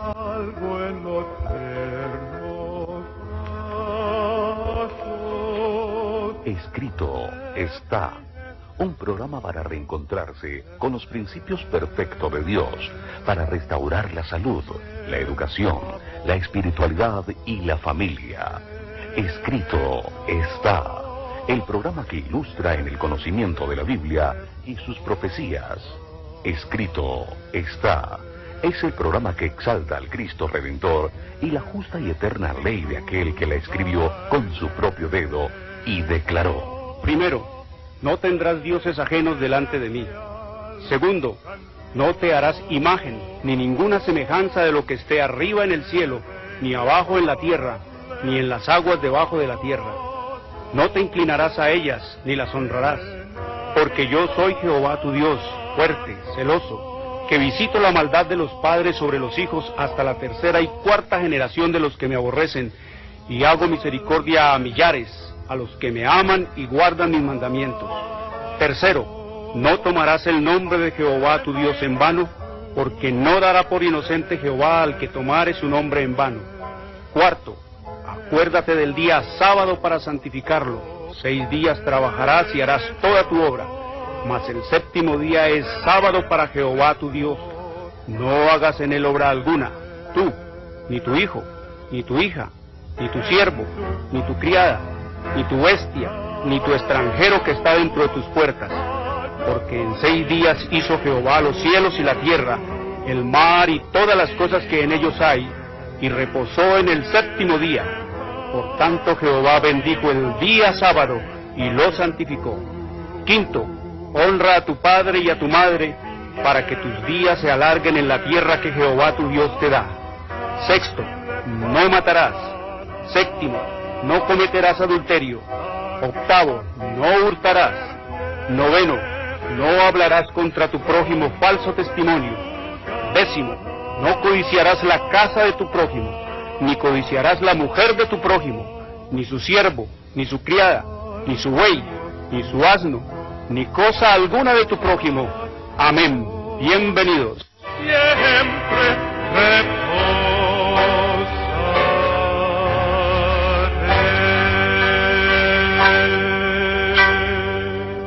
Algo en los tiernos brazos. Escrito está. Un programa para reencontrarse con los principios perfectos de Dios, para restaurar la salud, la educación, la espiritualidad y la familia. Escrito está. El programa que ilustra en el conocimiento de la Biblia y sus profecías. Escrito está. Es el programa que exalta al Cristo Redentor y la justa y eterna ley de aquel que la escribió con su propio dedo y declaró. Primero, no tendrás dioses ajenos delante de mí. Segundo, no te harás imagen, ni ninguna semejanza de lo que esté arriba en el cielo, ni abajo en la tierra, ni en las aguas debajo de la tierra. No te inclinarás a ellas, ni las honrarás, porque yo soy Jehová tu Dios, fuerte, celoso, que visito la maldad de los padres sobre los hijos hasta la tercera y cuarta generación de los que me aborrecen, y hago misericordia a millares, a los que me aman y guardan mis mandamientos. Tercero, no tomarás el nombre de Jehová tu Dios en vano, porque no dará por inocente Jehová al que tomare su nombre en vano. Cuarto, acuérdate del día sábado para santificarlo. 6 días trabajarás y harás toda tu obra, mas el séptimo día es sábado para Jehová tu Dios. No hagas en él obra alguna, tú, ni tu hijo, ni tu hija, ni tu siervo, ni tu criada, ni tu bestia, ni tu extranjero que está dentro de tus puertas. Porque en 6 días hizo Jehová los cielos y la tierra, el mar y todas las cosas que en ellos hay, y reposó en el séptimo día. Por tanto Jehová bendijo el día sábado y lo santificó. Quinto, honra a tu padre y a tu madre, para que tus días se alarguen en la tierra que Jehová tu Dios te da. Sexto, no matarás. Séptimo, no cometerás adulterio. Octavo, no hurtarás. Noveno, no hablarás contra tu prójimo falso testimonio. Décimo, no codiciarás la casa de tu prójimo, ni codiciarás la mujer de tu prójimo, ni su siervo, ni su criada, ni su buey, ni su asno, ni cosa alguna de tu prójimo. Amén. Bienvenidos. Siempre reposaré.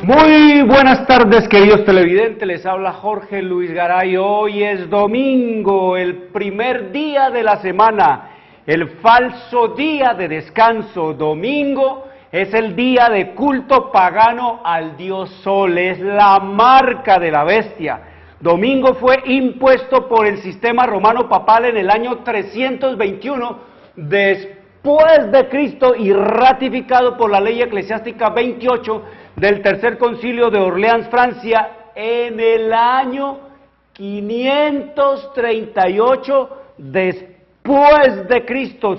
Muy buenas tardes, queridos televidentes, les habla Jorge Luis Garay. Hoy es domingo, el primer día de la semana, el falso día de descanso. Domingo es el día de culto pagano al dios Sol, es la marca de la bestia. Domingo fue impuesto por el sistema romano papal en el año 321 después de Cristo y ratificado por la ley eclesiástica 28 del Tercer Concilio de Orleans, Francia, en el año 538 después de Cristo.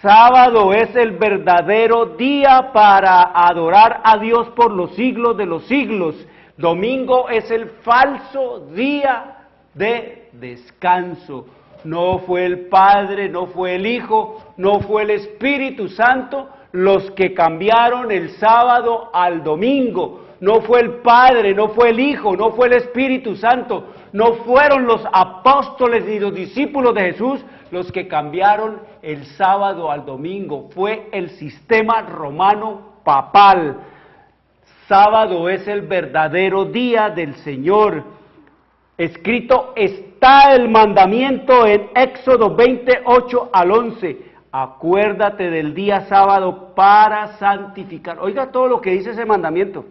Sábado es el verdadero día para adorar a Dios por los siglos de los siglos. Domingo es el falso día de descanso. No fue el Padre, no fue el Hijo, no fue el Espíritu Santo los que cambiaron el sábado al domingo. No fue el Padre, no fue el Hijo, no fue el Espíritu Santo, no fueron los apóstoles ni los discípulos de Jesús los que cambiaron el sábado al domingo. Fue el sistema romano papal. Sábado es el verdadero día del Señor. Escrito está el mandamiento en Éxodo 28 al 11. Acuérdate del día sábado para santificar. Oiga todo lo que dice ese mandamiento.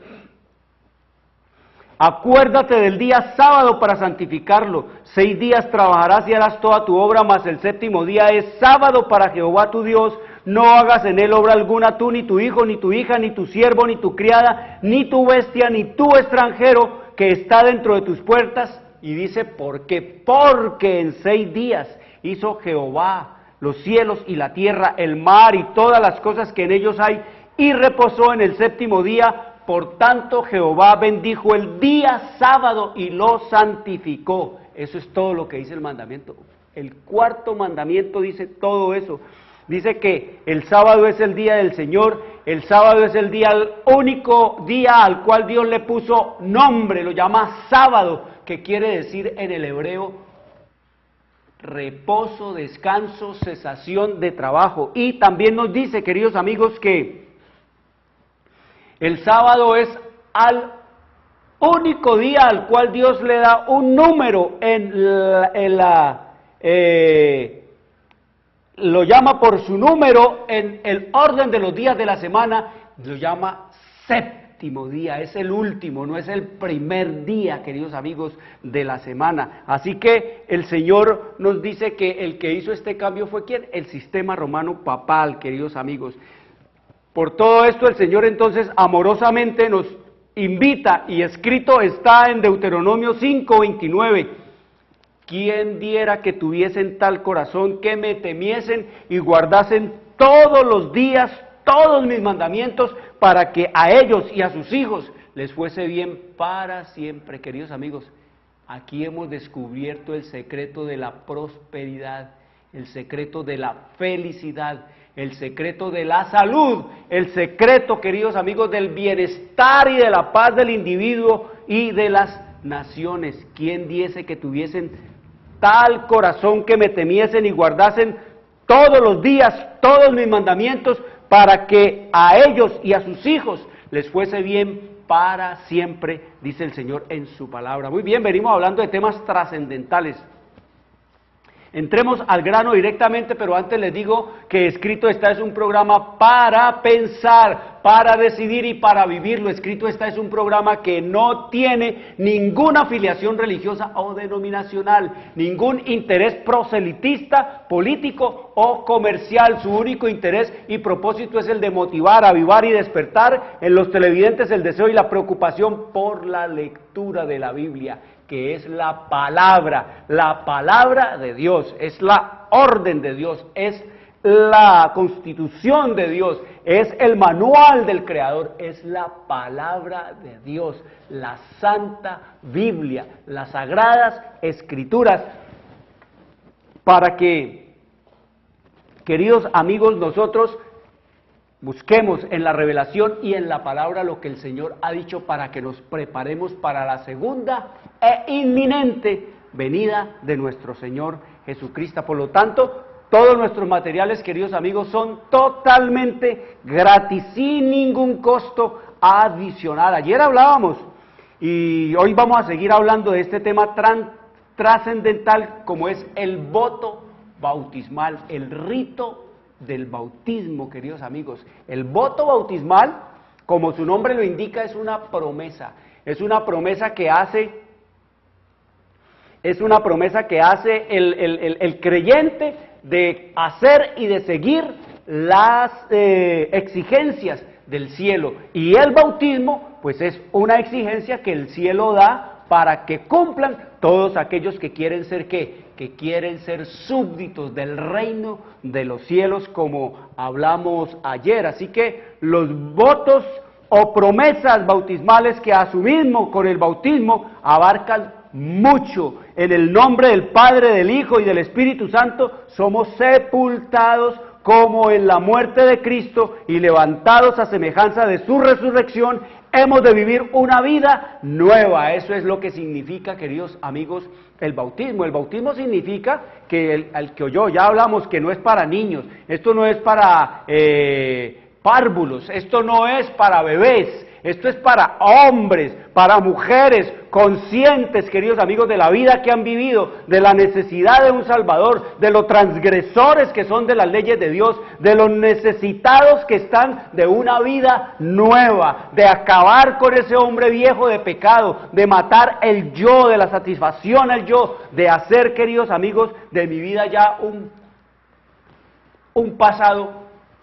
Acuérdate del día sábado para santificarlo. 6 días trabajarás y harás toda tu obra, mas el séptimo día es sábado para Jehová tu Dios. No hagas en él obra alguna, tú, ni tu hijo, ni tu hija, ni tu siervo, ni tu criada, ni tu bestia, ni tu extranjero que está dentro de tus puertas. Y dice, ¿por qué? Porque en 6 días hizo Jehová los cielos y la tierra, el mar y todas las cosas que en ellos hay, y reposó en el séptimo día. Por tanto, Jehová bendijo el día sábado y lo santificó. Eso es todo lo que dice el mandamiento. El cuarto mandamiento dice todo eso. Dice que el sábado es el día del Señor, el sábado es el único día al cual Dios le puso nombre, lo llama sábado, que quiere decir en el hebreo reposo, descanso, cesación de trabajo. Y también nos dice, queridos amigos, que el sábado es al único día al cual Dios le da un número lo llama por su número en el orden de los días de la semana, lo llama séptimo día, es el último, no es el primer día, queridos amigos, de la semana. Así que el Señor nos dice que el que hizo este cambio fue ¿quién? El sistema romano papal, queridos amigos. Por todo esto el Señor entonces amorosamente nos invita, y escrito está en Deuteronomio 5:29, ¿quién diera que tuviesen tal corazón, que me temiesen y guardasen todos los días todos mis mandamientos, para que a ellos y a sus hijos les fuese bien para siempre? Queridos amigos, aquí hemos descubierto el secreto de la prosperidad, el secreto de la felicidad, el secreto de la salud, el secreto, queridos amigos, del bienestar y de la paz del individuo y de las naciones. ¿Quién diese que tuviesen tal corazón, que me temiesen y guardasen todos los días todos mis mandamientos, para que a ellos y a sus hijos les fuese bien para siempre, dice el Señor en su palabra? Muy bien, venimos hablando de temas trascendentales. Entremos al grano directamente, pero antes les digo que Escrito está es un programa para pensar, para decidir y para vivirlo. Escrito está es un programa que no tiene ninguna afiliación religiosa o denominacional, ningún interés proselitista, político o comercial. Su único interés y propósito es el de motivar, avivar y despertar en los televidentes el deseo y la preocupación por la lectura de la Biblia, que es la palabra de Dios, es la orden de Dios, es la constitución de Dios, es el manual del Creador, es la palabra de Dios, la Santa Biblia, las Sagradas Escrituras, para que, queridos amigos, nosotros busquemos en la revelación y en la palabra lo que el Señor ha dicho, para que nos preparemos para la segunda e inminente venida de nuestro Señor Jesucristo. Por lo tanto, todos nuestros materiales, queridos amigos, son totalmente gratis, sin ningún costo adicional. Ayer hablábamos, y hoy vamos a seguir hablando de este tema trascendental, como es el voto bautismal, el rito del bautismo, queridos amigos. El voto bautismal, como su nombre lo indica, es una promesa que hace el creyente de hacer y de seguir las exigencias del cielo, y el bautismo pues es una exigencia que el cielo da para que cumplan todos aquellos que quieren ser ¿qué? Que quieren ser súbditos del reino de los cielos, como hablamos ayer. Así que los votos o promesas bautismales que asumimos con el bautismo abarcan mucho. En el nombre del Padre, del Hijo y del Espíritu Santo somos sepultados como en la muerte de Cristo y levantados a semejanza de su resurrección. Hemos de vivir una vida nueva. Eso es lo que significa, queridos amigos, el bautismo. El bautismo significa que el que oyó, ya hablamos que no es para niños, esto no es para párvulos, esto no es para bebés, esto es para hombres, para mujeres conscientes, queridos amigos, de la vida que han vivido, de la necesidad de un Salvador, de los transgresores que son de las leyes de Dios, de los necesitados que están de una vida nueva, de acabar con ese hombre viejo de pecado, de matar el yo, de la satisfacción al yo, de hacer, queridos amigos, de mi vida ya un pasado,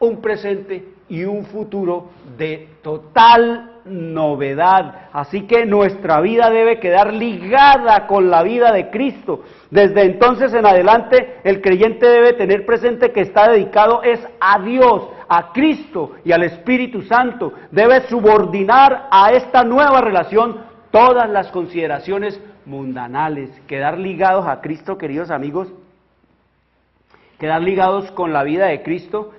un presente y un futuro de total novedad. Así que nuestra vida debe quedar ligada con la vida de Cristo. Desde entonces en adelante el creyente debe tener presente que está dedicado es a Dios, a Cristo y al Espíritu Santo. Debe subordinar a esta nueva relación todas las consideraciones mundanales. Quedar ligados a Cristo, queridos amigos, quedar ligados con la vida de Cristo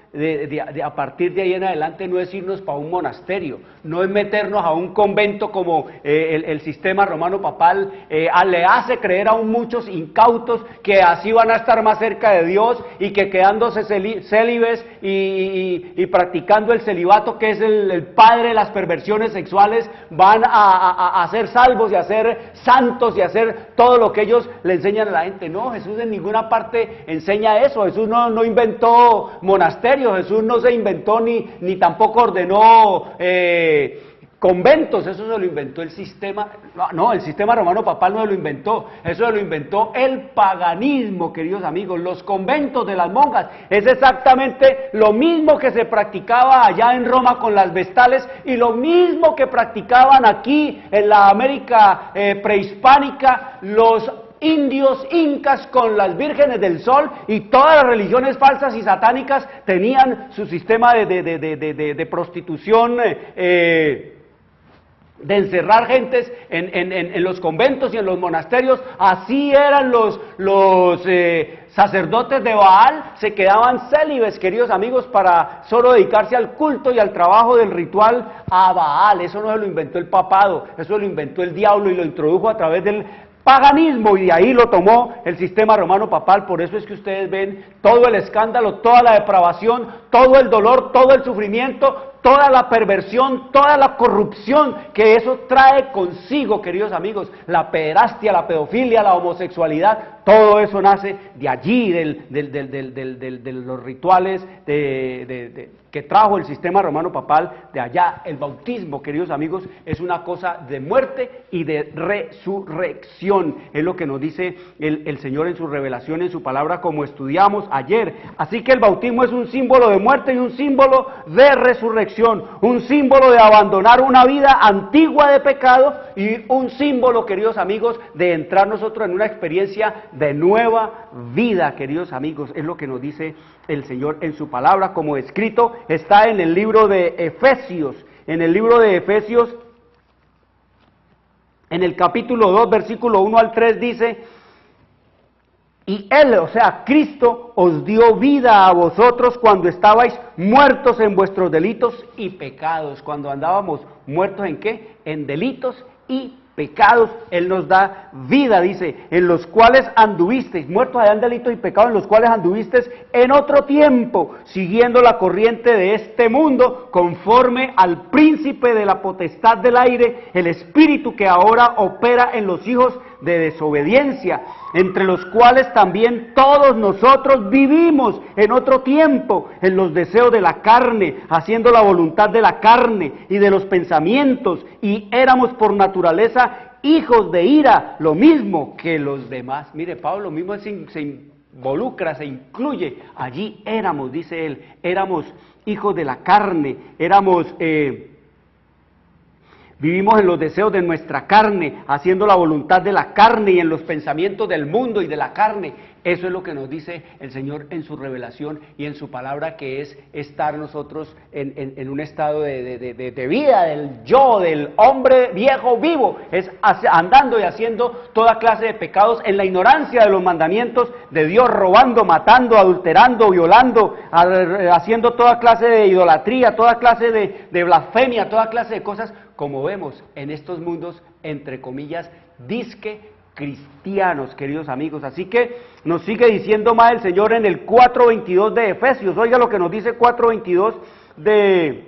a partir de ahí en adelante no es irnos para un monasterio, no es meternos a un convento como el sistema romano papal le hace creer a muchos incautos que así van a estar más cerca de Dios y que quedándose célibes y practicando el celibato, que es el padre de las perversiones sexuales, van a ser salvos y a ser santos y a hacer todo lo que ellos le enseñan a la gente. No, Jesús en ninguna parte enseña eso. Jesús no inventó monasterios, Jesús no se inventó ni tampoco ordenó conventos. Eso se lo inventó el sistema. No, el sistema romano papal no se lo inventó, eso se lo inventó el paganismo, queridos amigos. Los conventos de las monjas es exactamente lo mismo que se practicaba allá en Roma con las vestales y lo mismo que practicaban aquí en la América prehispánica los indios incas con las vírgenes del sol, y todas las religiones falsas y satánicas tenían su sistema de prostitución, de encerrar gentes en los conventos y en los monasterios. Así eran los sacerdotes de Baal, se quedaban célibes, queridos amigos, para solo dedicarse al culto y al trabajo del ritual a Baal. Eso no se lo inventó el papado, eso lo inventó el diablo y lo introdujo a través del paganismo, y de ahí lo tomó el sistema romano papal. Por eso es que ustedes ven todo el escándalo, toda la depravación, todo el dolor, todo el sufrimiento, toda la perversión, toda la corrupción que eso trae consigo, queridos amigos. La pederastia, la pedofilia, la homosexualidad, todo eso nace de allí, de los rituales que trajo el sistema romano papal de allá. El bautismo, queridos amigos, es una cosa de muerte y de resurrección. Es lo que nos dice el Señor en su revelación, en su palabra, como estudiamos ayer. Así que el bautismo es un símbolo de muerte y un símbolo de resurrección, un símbolo de abandonar una vida antigua de pecado y un símbolo, queridos amigos, de entrar nosotros en una experiencia de nueva vida, queridos amigos. Es lo que nos dice el Señor en su palabra, como escrito está en el libro de Efesios. En el libro de Efesios, en el capítulo 2, versículo 1 al 3 dice: y Él, o sea, Cristo, os dio vida a vosotros cuando estabais muertos en vuestros delitos y pecados. Cuando andábamos muertos, ¿en qué? En delitos y pecados. Él nos da vida, dice, en los cuales anduvisteis, muertos allá en delitos y pecados, en los cuales anduvisteis en otro tiempo, siguiendo la corriente de este mundo, conforme al príncipe de la potestad del aire, el espíritu que ahora opera en los hijos de desobediencia, entre los cuales también todos nosotros vivimos en otro tiempo, en los deseos de la carne, haciendo la voluntad de la carne y de los pensamientos, y éramos por naturaleza hijos de ira, lo mismo que los demás. Mire, Pablo mismo se involucra, se incluye. Allí éramos, dice él, éramos hijos de la carne, vivimos en los deseos de nuestra carne, haciendo la voluntad de la carne y en los pensamientos del mundo y de la carne. Eso es lo que nos dice el Señor en su revelación y en su palabra, que es estar nosotros en un estado de vida del yo, del hombre viejo vivo, es andando y haciendo toda clase de pecados en la ignorancia de los mandamientos de Dios, robando, matando, adulterando, violando, haciendo toda clase de idolatría, toda clase de blasfemia, toda clase de cosas, como vemos en estos mundos, entre comillas, disque cristianos, queridos amigos. Así que nos sigue diciendo más el Señor en el 4:22 de Efesios. Oiga lo que nos dice 4:22 de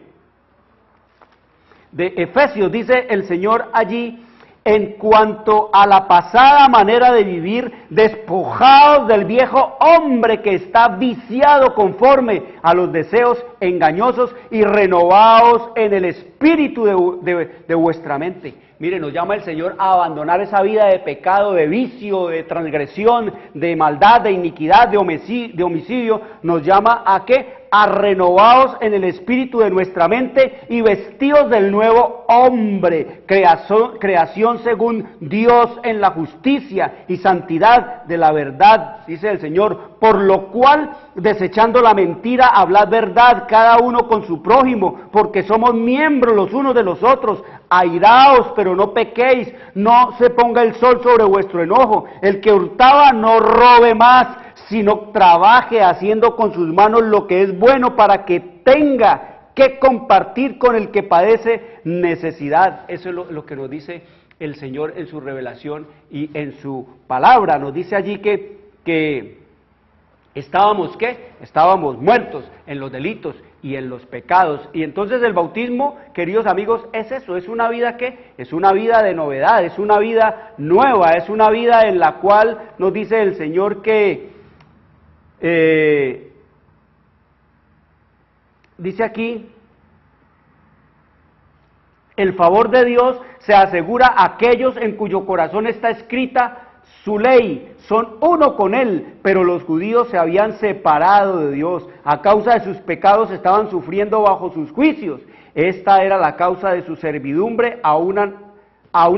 Efesios. Dice el Señor allí: en cuanto a la pasada manera de vivir, despojados del viejo hombre que está viciado conforme a los deseos engañosos y renovados en el espíritu de vuestra mente. Mire, nos llama el Señor a abandonar esa vida de pecado, de vicio, de transgresión, de maldad, de iniquidad, de homicidio. Nos llama a ¿qué? A renovados en el espíritu de nuestra mente y vestidos del nuevo hombre, creación según Dios en la justicia y santidad de la verdad, dice el Señor, por lo cual, desechando la mentira, hablad verdad cada uno con su prójimo, porque somos miembros los unos de los otros. airaos, pero no pequéis, no se ponga el sol sobre vuestro enojo. El que hurtaba no robe más, sino trabaje haciendo con sus manos lo que es bueno para que tenga que compartir con el que padece necesidad. Eso es lo que nos dice el Señor en su revelación y en su palabra. Nos dice allí que estábamos, ¿qué? Estábamos muertos en los delitos y en los pecados. Y entonces el bautismo, queridos amigos, es eso, es una vida ¿qué? Es una vida de novedad, es una vida nueva, es una vida en la cual nos dice el Señor que dice aquí, el favor de Dios se asegura a aquellos en cuyo corazón está escrita su ley, son uno con Él, pero los judíos se habían separado de Dios, a causa de sus pecados estaban sufriendo bajo sus juicios. Esta era la causa de su servidumbre a una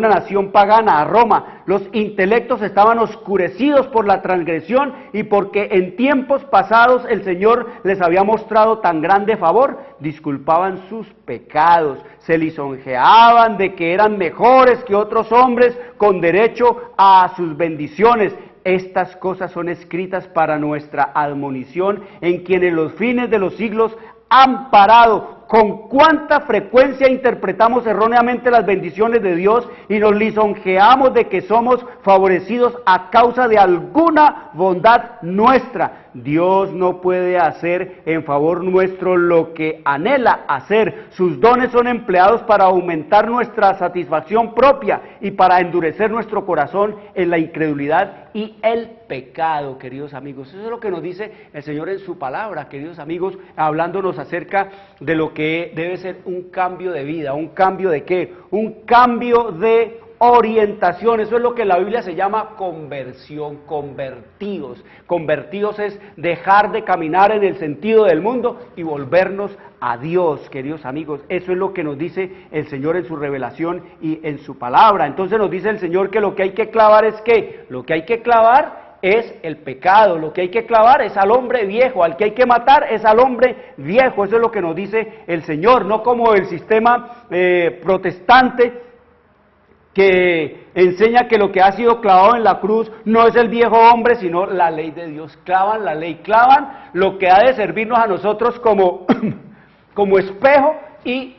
nación pagana, a Roma. Los intelectos estaban oscurecidos por la transgresión y porque en tiempos pasados el Señor les había mostrado tan grande favor, disculpaban sus pecados, se lisonjeaban de que eran mejores que otros hombres con derecho a sus bendiciones. Estas cosas son escritas para nuestra admonición, en quienes los fines de los siglos han parado. Con cuánta frecuencia interpretamos erróneamente las bendiciones de Dios y nos lisonjeamos de que somos favorecidos a causa de alguna bondad nuestra. Dios no puede hacer en favor nuestro lo que anhela hacer. Sus dones son empleados para aumentar nuestra satisfacción propia y para endurecer nuestro corazón en la incredulidad y el pecado, queridos amigos. Eso es lo que nos dice el Señor en su palabra, queridos amigos, hablándonos acerca de lo que debe ser un cambio de vida. ¿Un cambio de qué? Un cambio de orientación. Eso es lo que la Biblia se llama conversión, convertidos. Convertidos es dejar de caminar en el sentido del mundo y volvernos a Dios, queridos amigos. Eso es lo que nos dice el Señor en su revelación y en su palabra. Entonces nos dice el Señor que lo que hay que clavar es ¿qué? Lo que hay que clavar es el pecado, lo que hay que clavar es al hombre viejo, al que hay que matar es al hombre viejo. Eso es lo que nos dice el Señor, no como el sistema protestante que enseña que lo que ha sido clavado en la cruz no es el viejo hombre, sino la ley de Dios. Clavan la ley, clavan lo que ha de servirnos a nosotros como, como espejo y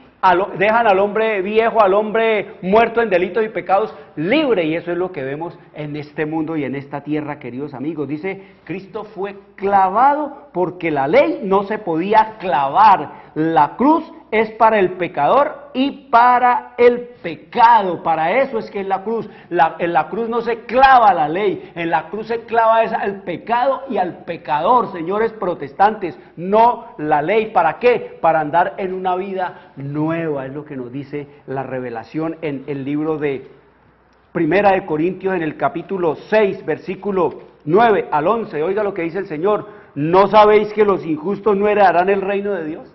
dejan al hombre viejo, al hombre muerto en delitos y pecados libre, y eso es lo que vemos en este mundo y en esta tierra, queridos amigos. Dice, Cristo fue clavado porque la ley no se podía clavar. La cruz es para el pecador y para el pecado. Para eso es que es la cruz. En la cruz no se clava la ley, en la cruz se clava al pecado y al pecador, señores protestantes, no la ley. ¿Para qué? Para andar en una vida nueva, es lo que nos dice la revelación en el libro de Primera de Corintios, en el capítulo 6, versículo 9 al 11. Oiga lo que dice el Señor: ¿no sabéis que los injustos no heredarán el reino de Dios?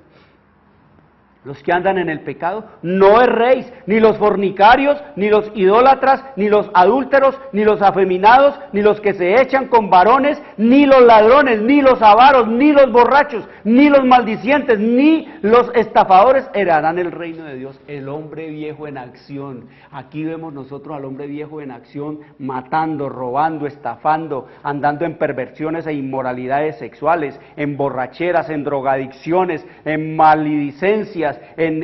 Los que andan en el pecado, no erréis, ni los fornicarios, ni los idólatras, ni los adúlteros, ni los afeminados, ni los que se echan con varones, ni los ladrones, ni los avaros, ni los borrachos, ni los maldicientes, ni los estafadores heredarán el reino de Dios. El hombre viejo en acción. Aquí vemos nosotros al hombre viejo en acción, matando, robando, estafando, andando en perversiones e inmoralidades sexuales, en borracheras, en drogadicciones, en maledicencias, en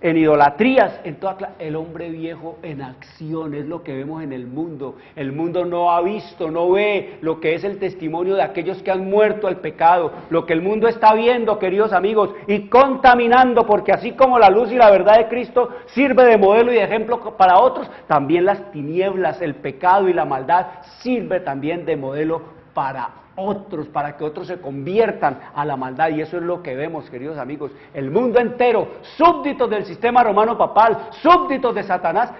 idolatrías, en toda clase. El hombre viejo en acción es lo que vemos en el mundo. El mundo no ha visto, no ve lo que es el testimonio de aquellos que han muerto al pecado, lo que el mundo está viendo, queridos amigos, y contaminando, porque así como la luz y la verdad de Cristo sirve de modelo y de ejemplo para otros, también las tinieblas, el pecado y la maldad sirve también de modelo para otros, para que otros se conviertan a la maldad. Y eso es lo que vemos, queridos amigos, el mundo entero, súbditos del sistema romano papal, súbditos de Satanás,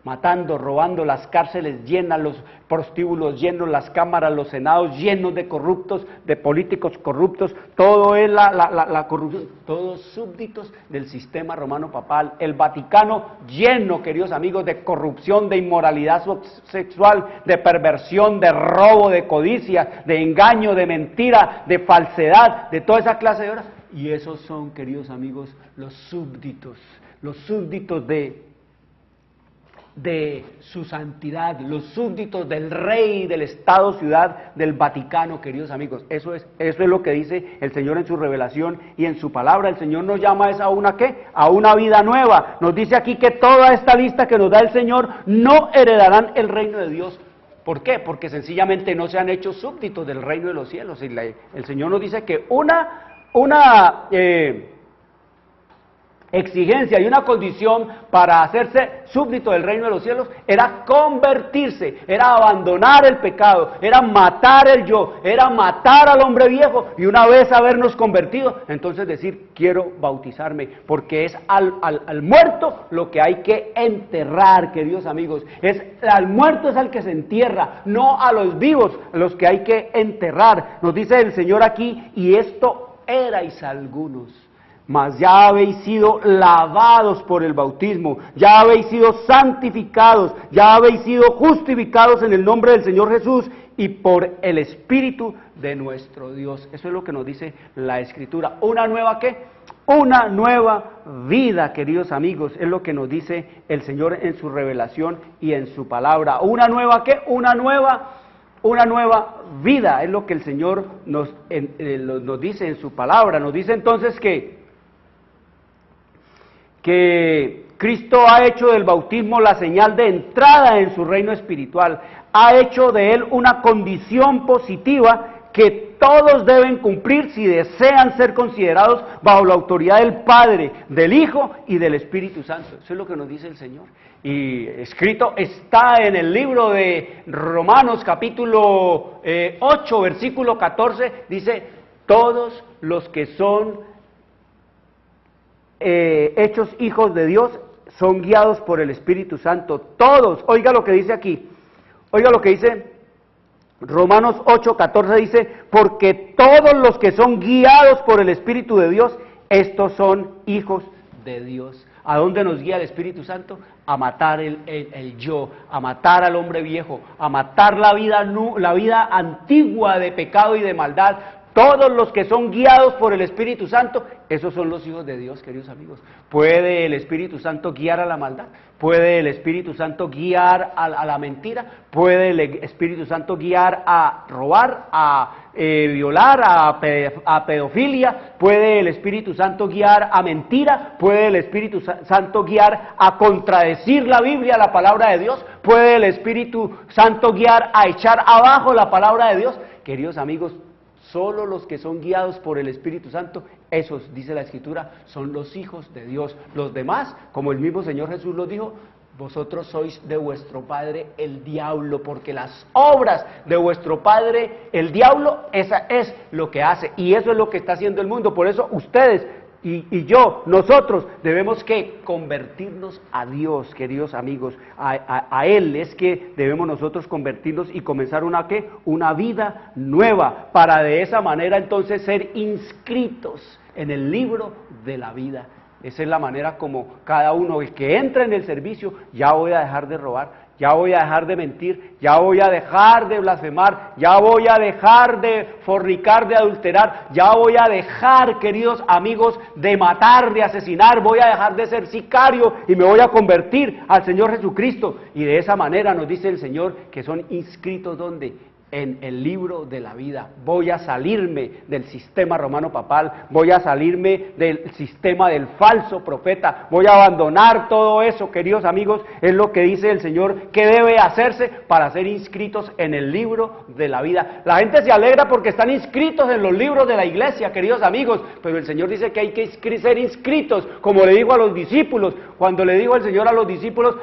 matando, robando, las cárceles llenas, los prostíbulos llenos, las cámaras, los senados llenos de corruptos, de políticos corruptos, todo es la corrupción, todos súbditos del sistema romano papal. El Vaticano lleno, queridos amigos, de corrupción, de inmoralidad sexual, de perversión, de robo, de codicia, de engaño, de mentira, de falsedad, de toda esa clase de obras. y esos son, queridos amigos, los súbditos de su santidad, los súbditos del rey, del Estado, ciudad, del Vaticano, queridos amigos. Eso es lo que dice el Señor en su revelación y en su palabra. El Señor nos llama a una ¿qué? A una vida nueva. Nos dice aquí que toda esta lista que nos da el Señor no heredarán el reino de Dios. ¿Por qué? Porque sencillamente no se han hecho súbditos del reino de los cielos. Y el Señor nos dice que una exigencia y una condición para hacerse súbdito del reino de los cielos era convertirse, era abandonar el pecado, era matar el yo, era matar al hombre viejo, y una vez habernos convertido, entonces decir, quiero bautizarme, porque es al muerto lo que hay que enterrar, queridos amigos. Al muerto es al que se entierra, no a los vivos los que hay que enterrar. Nos dice el Señor aquí, y esto erais algunos, mas ya habéis sido lavados por el bautismo, ya habéis sido santificados, ya habéis sido justificados en el nombre del Señor Jesús y por el Espíritu de nuestro Dios. Eso es lo que nos dice la Escritura. ¿Una nueva qué? Una nueva vida, queridos amigos, es lo que nos dice el Señor en su revelación y en su palabra. ¿Una nueva qué? Una nueva vida, es lo que el Señor nos dice en su palabra. Nos dice entonces que Cristo ha hecho del bautismo la señal de entrada en su reino espiritual, ha hecho de él una condición positiva que todos deben cumplir si desean ser considerados bajo la autoridad del Padre, del Hijo y del Espíritu Santo. Eso es lo que nos dice el Señor. Y escrito está en el libro de Romanos capítulo 8, versículo 14, dice, todos los que son hechos hijos de Dios son guiados por el Espíritu Santo. Todos, oiga lo que dice aquí, oiga lo que dice Romanos 8:14, dice, porque todos los que son guiados por el Espíritu de Dios, estos son hijos de Dios. ¿A dónde nos guía el Espíritu Santo? A matar el yo, a matar al hombre viejo, a matar la vida antigua de pecado y de maldad. Todos los que son guiados por el Espíritu Santo, esos son los hijos de Dios, queridos amigos. ¿Puede el Espíritu Santo guiar a la maldad? ¿Puede el Espíritu Santo guiar a la mentira? ¿Puede el Espíritu Santo guiar a robar, a violar, a pedofilia? ¿Puede el Espíritu Santo guiar a mentira? ¿Puede el Espíritu Santo guiar a contradecir la Biblia, la palabra de Dios? ¿Puede el Espíritu Santo guiar a echar abajo la palabra de Dios? Queridos amigos, solo los que son guiados por el Espíritu Santo, esos, dice la Escritura, son los hijos de Dios. Los demás, como el mismo Señor Jesús los dijo, vosotros sois de vuestro padre el diablo, porque las obras de vuestro padre el diablo, esa es lo que hace, y eso es lo que está haciendo el mundo. Por eso ustedes y yo, nosotros, debemos que convertirnos a Dios, queridos amigos, a Él es que debemos nosotros convertirnos y comenzar una vida nueva, para de esa manera entonces ser inscritos en el libro de la vida. Esa es la manera como cada uno, el que entra en el servicio, ya voy a dejar de robar, ya voy a dejar de mentir, ya voy a dejar de blasfemar, ya voy a dejar de fornicar, de adulterar, ya voy a dejar, queridos amigos, de matar, de asesinar, voy a dejar de ser sicario y me voy a convertir al Señor Jesucristo. Y de esa manera nos dice el Señor que son inscritos, ¿dónde? En el libro de la vida. Voy a salirme del sistema romano papal, voy a salirme del sistema del falso profeta, voy a abandonar todo eso, queridos amigos. Es lo que dice el Señor que debe hacerse para ser inscritos en el libro de la vida. La gente se alegra porque están inscritos en los libros de la iglesia, queridos amigos, pero el Señor dice que hay que ser inscritos, como le dijo a los discípulos, cuando le dijo el Señor a los discípulos,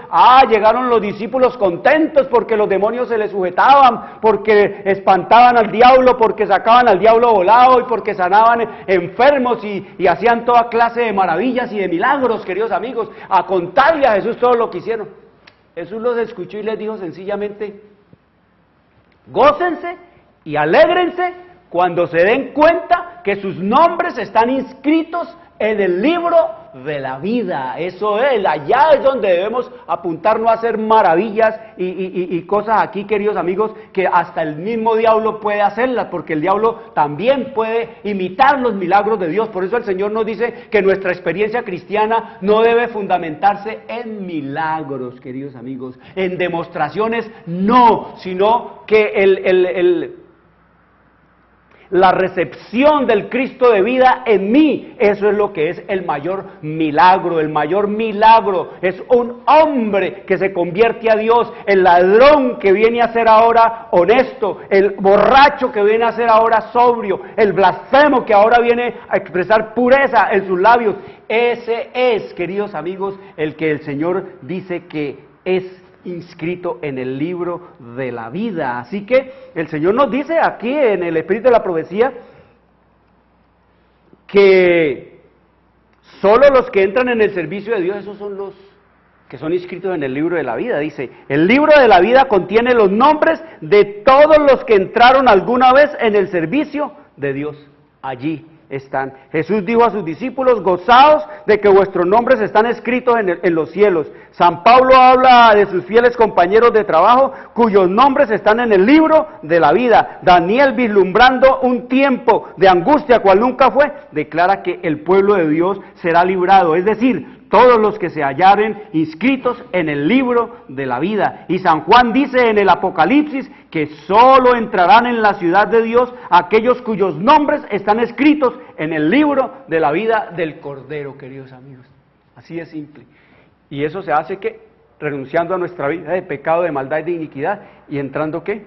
llegaron los discípulos contentos porque los demonios se les sujetaban, porque espantaban al diablo, porque sacaban al diablo volado y porque sanaban enfermos y hacían toda clase de maravillas y de milagros, queridos amigos, a contarle a Jesús todo lo que hicieron. Jesús los escuchó y les dijo sencillamente, gócense y alégrense cuando se den cuenta que sus nombres están inscritos en el libro de la vida. Eso es, allá es donde debemos apuntarnos a hacer maravillas y cosas aquí, queridos amigos, que hasta el mismo diablo puede hacerlas, porque el diablo también puede imitar los milagros de Dios. Por eso el Señor nos dice que nuestra experiencia cristiana no debe fundamentarse en milagros, queridos amigos, en demostraciones, no, sino que la recepción del Cristo de vida en mí, eso es lo que es el mayor milagro. El mayor milagro es un hombre que se convierte a Dios, el ladrón que viene a ser ahora honesto, el borracho que viene a ser ahora sobrio, el blasfemo que ahora viene a expresar pureza en sus labios. Ese es, queridos amigos, el que el Señor dice que es inscrito en el libro de la vida. Así que el Señor nos dice aquí en el Espíritu de la Profecía que solo los que entran en el servicio de Dios, esos son los que son inscritos en el libro de la vida. Dice, el libro de la vida contiene los nombres de todos los que entraron alguna vez en el servicio de Dios. Allí están. Jesús dijo a sus discípulos, gozaos de que vuestros nombres están escritos en los cielos. San Pablo habla de sus fieles compañeros de trabajo, cuyos nombres están en el libro de la vida. Daniel, vislumbrando un tiempo de angustia cual nunca fue, declara que el pueblo de Dios será librado, es decir, todos los que se hallaren inscritos en el libro de la vida. Y San Juan dice en el Apocalipsis que solo entrarán en la ciudad de Dios aquellos cuyos nombres están escritos en el libro de la vida del Cordero, queridos amigos. Así de simple. Y eso se hace que renunciando a nuestra vida de pecado, de maldad y de iniquidad, y entrando ¿qué?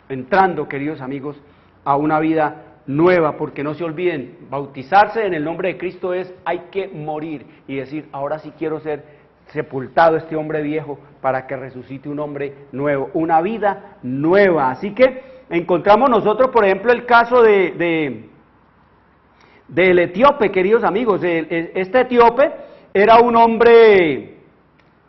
Entrando, queridos amigos, a una vida nueva, porque no se olviden, bautizarse en el nombre de Cristo es, hay que morir y decir, ahora sí quiero ser sepultado este hombre viejo para que resucite un hombre nuevo, una vida nueva. Así que encontramos nosotros, por ejemplo, el caso del etíope, queridos amigos. Este etíope era un hombre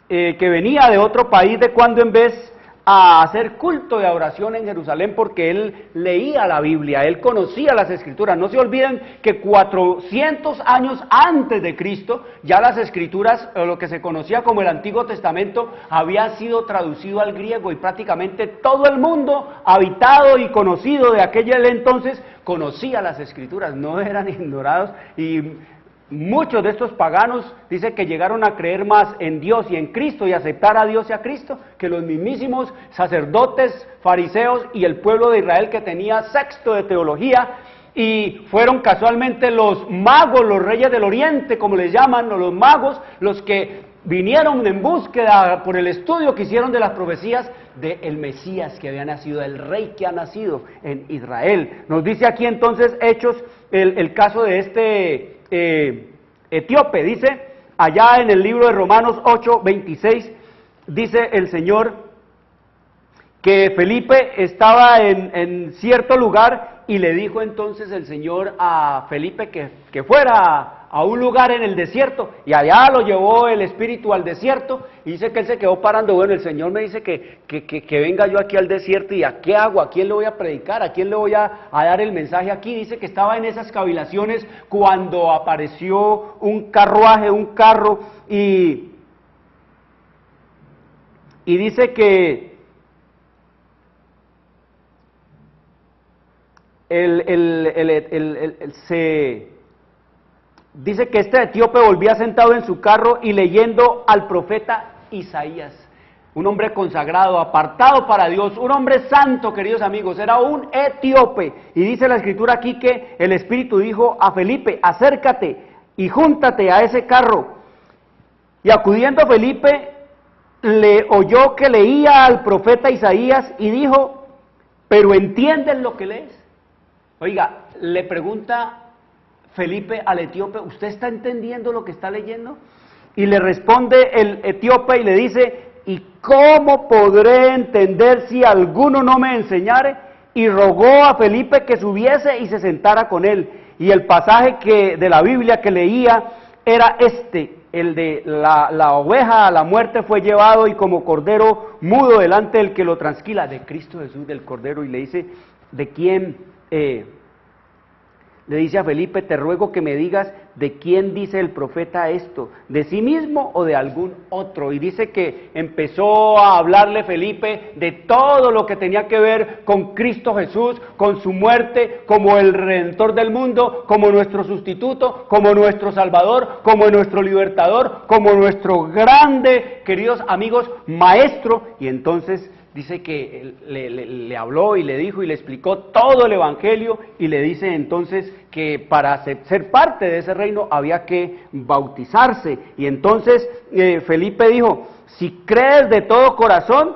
que venía de otro país de cuando en vez a hacer culto de adoración en Jerusalén, porque él leía la Biblia, él conocía las Escrituras. No se olviden que 400 años antes de Cristo, ya las Escrituras, lo que se conocía como el Antiguo Testamento, había sido traducido al griego, y prácticamente todo el mundo habitado y conocido de aquel entonces conocía las Escrituras, no eran ignorados. Y muchos de estos paganos dice que llegaron a creer más en Dios y en Cristo y aceptar a Dios y a Cristo que los mismísimos sacerdotes, fariseos y el pueblo de Israel, que tenía sexto de teología, y fueron casualmente los magos, los reyes del oriente, como les llaman, o los magos, los que vinieron en búsqueda por el estudio que hicieron de las profecías del Mesías que había nacido, el rey que ha nacido en Israel. Nos dice aquí entonces Hechos el caso de este etíope. Dice allá en el libro de Romanos 8:26, dice el Señor que Felipe estaba en cierto lugar, y le dijo entonces el Señor a Felipe que fuera a un lugar en el desierto, y allá lo llevó el Espíritu al desierto, y dice que él se quedó parando. Bueno, el Señor me dice que venga yo aquí al desierto, y ¿a qué hago? ¿A quién le voy a predicar? ¿A quién le voy a dar el mensaje aquí? Dice que estaba en esas cavilaciones cuando apareció un carruaje, un carro, y dice que dice que este etíope volvía sentado en su carro y leyendo al profeta Isaías, un hombre consagrado, apartado para Dios, un hombre santo, queridos amigos, era un etíope. Y dice la Escritura aquí que el Espíritu dijo a Felipe, acércate y júntate a ese carro. Y acudiendo Felipe, le oyó que leía al profeta Isaías y dijo, ¿pero entiendes lo que lees? Oiga, le pregunta Felipe al etíope, ¿usted está entendiendo lo que está leyendo? Y le responde el etíope y le dice, ¿y cómo podré entender si alguno no me enseñare? Y rogó a Felipe que subiese y se sentara con él. Y el pasaje de la Biblia que leía era el de la oveja a la muerte fue llevado, y como cordero mudo delante del que lo trasquila, de Cristo Jesús, del Cordero. Y le dice, ¿de quién? Le dice a Felipe, te ruego que me digas ¿de quién dice el profeta esto? ¿De sí mismo o de algún otro? Y dice que empezó a hablarle Felipe de todo lo que tenía que ver con Cristo Jesús, con su muerte, como el Redentor del mundo, como nuestro sustituto, como nuestro Salvador, como nuestro libertador, como nuestro grande, queridos amigos, maestro. Y entonces dice que le habló y le dijo y le explicó todo el Evangelio, y le dice entonces que para ser parte de ese reino había que bautizarse. Y entonces Felipe dijo, si crees de todo corazón,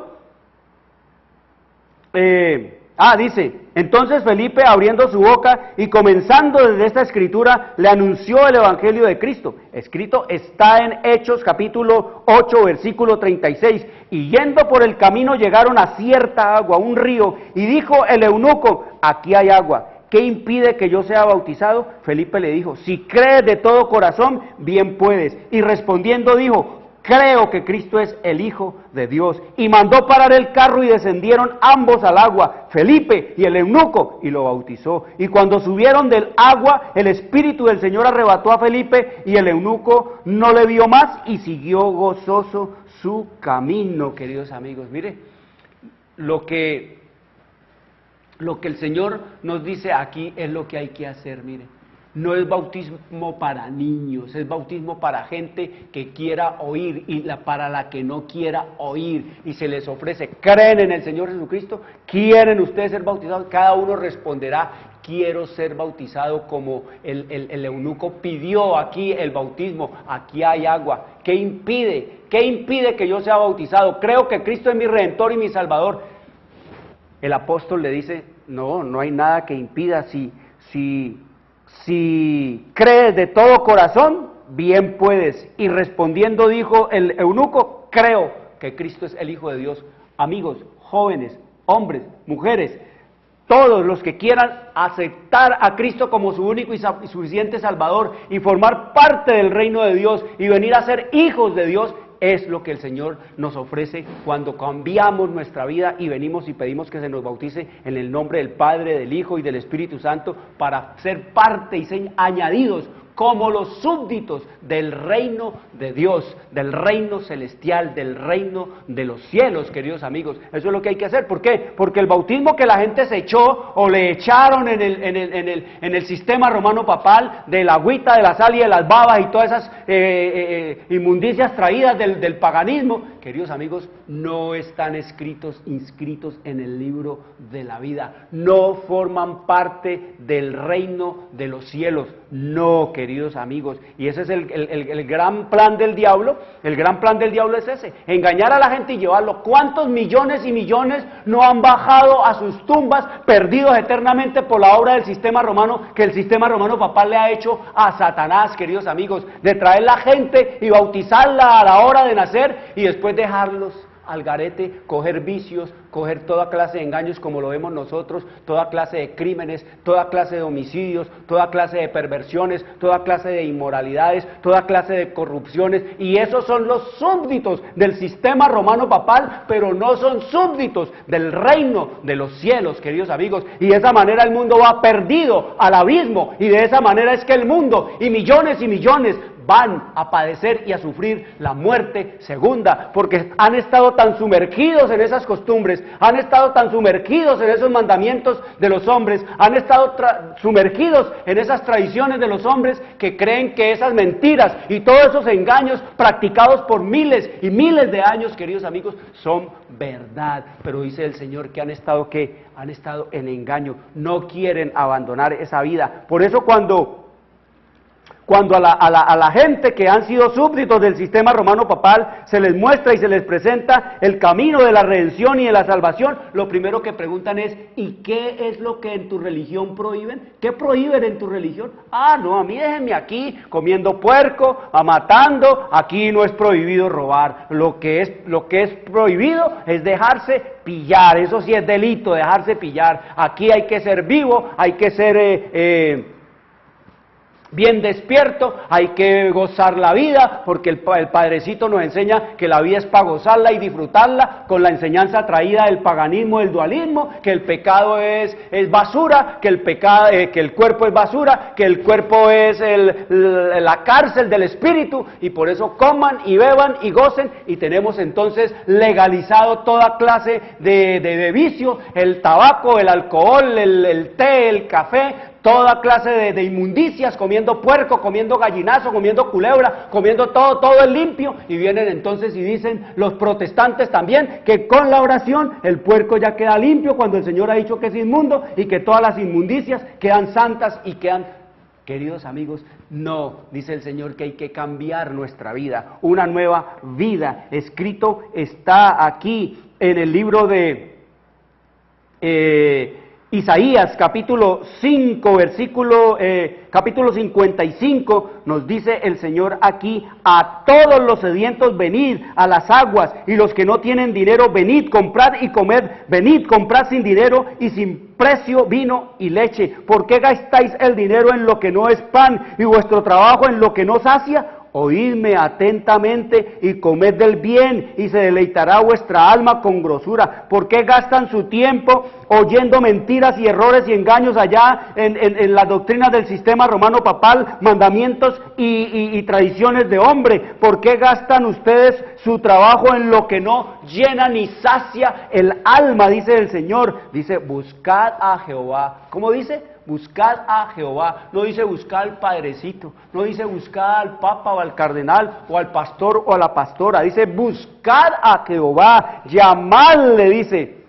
dice, entonces Felipe, abriendo su boca y comenzando desde esta escritura, le anunció el Evangelio de Cristo. Escrito está en Hechos capítulo 8, versículo 36. Y yendo por el camino llegaron a cierta agua, un río, y dijo el eunuco, aquí hay agua, ¿qué impide que yo sea bautizado? Felipe le dijo, si crees de todo corazón, bien puedes. Y respondiendo dijo, creo que Cristo es el Hijo de Dios. Y mandó parar el carro y descendieron ambos al agua, Felipe y el eunuco, y lo bautizó. Y cuando subieron del agua, el Espíritu del Señor arrebató a Felipe, y el eunuco no le vio más y siguió gozoso su camino. Queridos amigos, mire, lo que el Señor nos dice aquí es lo que hay que hacer, mire. No es bautismo para niños, es bautismo para gente que quiera oír y para la que no quiera oír. Y se les ofrece, creen en el Señor Jesucristo, quieren ustedes ser bautizados, cada uno responderá, quiero ser bautizado como el eunuco pidió aquí el bautismo, aquí hay agua. ¿Qué impide? ¿Qué impide que yo sea bautizado? Creo que Cristo es mi Redentor y mi Salvador. El apóstol le dice, no hay nada que impida. Si crees de todo corazón, bien puedes. Y respondiendo dijo el eunuco, creo que Cristo es el Hijo de Dios. Amigos, jóvenes, hombres, mujeres, todos los que quieran aceptar a Cristo como su único y suficiente Salvador y formar parte del reino de Dios y venir a ser hijos de Dios, es lo que el Señor nos ofrece cuando cambiamos nuestra vida y venimos y pedimos que se nos bautice en el nombre del Padre, del Hijo y del Espíritu Santo, para ser parte y ser añadidos como los súbditos del reino de Dios, del reino celestial, del reino de los cielos, queridos amigos. Eso es lo que hay que hacer. ¿Por qué? Porque el bautismo que la gente se echó o le echaron en el sistema romano papal, de la agüita, de la sal y de las babas y todas esas inmundicias traídas del paganismo, queridos amigos, no están inscritos en el libro de la vida, no forman parte del reino de los cielos, no, queridos amigos. Y ese es el gran plan del diablo. El gran plan del diablo es ese, engañar a la gente y llevarlo. ¿Cuántos millones y millones no han bajado a sus tumbas, perdidos eternamente por la obra del sistema romano, que el sistema romano papal le ha hecho a Satanás, queridos amigos, de traer la gente y bautizarla a la hora de nacer y después dejarlos al garete, coger vicios, coger toda clase de engaños como lo vemos nosotros, toda clase de crímenes, toda clase de homicidios, toda clase de perversiones, toda clase de inmoralidades, toda clase de corrupciones, y esos son los súbditos del sistema romano papal, pero no son súbditos del reino de los cielos, queridos amigos, y de esa manera el mundo va perdido al abismo, y de esa manera es que el mundo y millones van a padecer y a sufrir la muerte segunda, porque han estado tan sumergidos en esas costumbres, han estado tan sumergidos en esos mandamientos de los hombres, han estado sumergidos en esas tradiciones de los hombres, que creen que esas mentiras y todos esos engaños practicados por miles y miles de años, queridos amigos, son verdad. Pero dice el Señor que han estado en engaño, no quieren abandonar esa vida. Por eso cuando a la gente que han sido súbditos del sistema romano papal se les muestra y se les presenta el camino de la redención y de la salvación, lo primero que preguntan es, ¿y qué es lo que en tu religión prohíben? ¿Qué prohíben en tu religión? No, a mí déjenme aquí comiendo puerco, matando, aquí no es prohibido robar, lo que es prohibido es dejarse pillar, eso sí es delito, dejarse pillar, aquí hay que ser vivo, hay que ser bien despierto, hay que gozar la vida, porque el Padrecito nos enseña que la vida es para gozarla y disfrutarla, con la enseñanza traída del paganismo, del dualismo, que el pecado es basura, que el cuerpo es basura, que el cuerpo es la cárcel del espíritu, y por eso coman y beban y gocen, y tenemos entonces legalizado toda clase de vicio, el tabaco, el alcohol, el té, el café, toda clase de inmundicias, comiendo puerco, comiendo gallinazo, comiendo culebra, comiendo todo es limpio, y vienen entonces y dicen los protestantes también que con la oración el puerco ya queda limpio cuando el Señor ha dicho que es inmundo y que todas las inmundicias quedan santas y quedan... Queridos amigos, no, dice el Señor que hay que cambiar nuestra vida, una nueva vida. Escrito está aquí en el libro de Isaías, capítulo 5, capítulo 55, nos dice el Señor aquí: a todos los sedientos venid a las aguas, y los que no tienen dinero venid, comprad y comed, venid, comprad sin dinero y sin precio vino y leche. ¿Por qué gastáis el dinero en lo que no es pan y vuestro trabajo en lo que no sacia? Oídme atentamente y comed del bien, y se deleitará vuestra alma con grosura. ¿Por qué gastan su tiempo oyendo mentiras y errores y engaños allá en las doctrinas del sistema romano papal, mandamientos y tradiciones de hombre? ¿Por qué gastan ustedes su trabajo en lo que no llena ni sacia el alma? Dice el Señor, dice: buscad a Jehová. ¿Cómo dice? Buscad a Jehová, no dice buscar al Padrecito, no dice buscar al Papa o al Cardenal o al pastor o a la pastora, dice buscad a Jehová, llamadle, dice.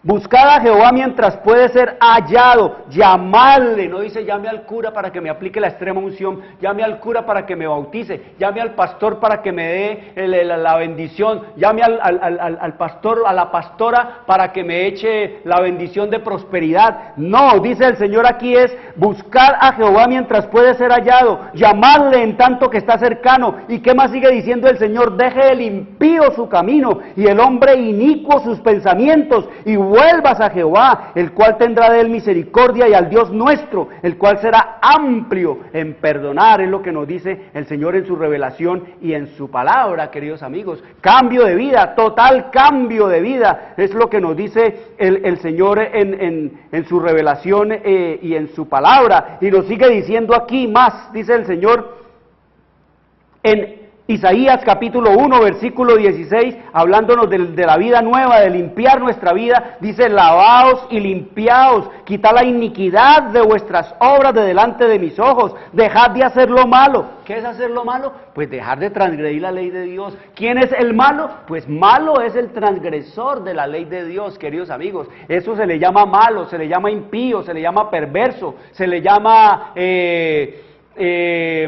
Buscad a Jehová mientras puede ser hallado, llamadle, no dice llame al cura para que me aplique la extrema unción, llame al cura para que me bautice, llame al pastor para que me dé la bendición, llame al pastor, a la pastora para que me eche la bendición de prosperidad. No, dice el Señor aquí es buscar a Jehová mientras puede ser hallado, llamadle en tanto que está cercano. ¿Y qué más sigue diciendo el Señor? Deje el impío su camino y el hombre inicuo sus pensamientos, y vuelvas a Jehová, el cual tendrá de él misericordia, y al Dios nuestro, el cual será amplio en perdonar. Es lo que nos dice el Señor en su revelación y en su palabra, queridos amigos. Cambio de vida, total cambio de vida, es lo que nos dice el Señor en su revelación y en su palabra. Y nos sigue diciendo aquí más, dice el Señor en Isaías capítulo 1, versículo 16, hablándonos de la vida nueva, de limpiar nuestra vida, dice: lavaos y limpiaos, quitad la iniquidad de vuestras obras de delante de mis ojos, dejad de hacer lo malo. ¿Qué es hacer lo malo? Pues dejar de transgredir la ley de Dios. ¿Quién es el malo? Pues malo es el transgresor de la ley de Dios, queridos amigos. Eso se le llama malo, se le llama impío, se le llama perverso, se le llama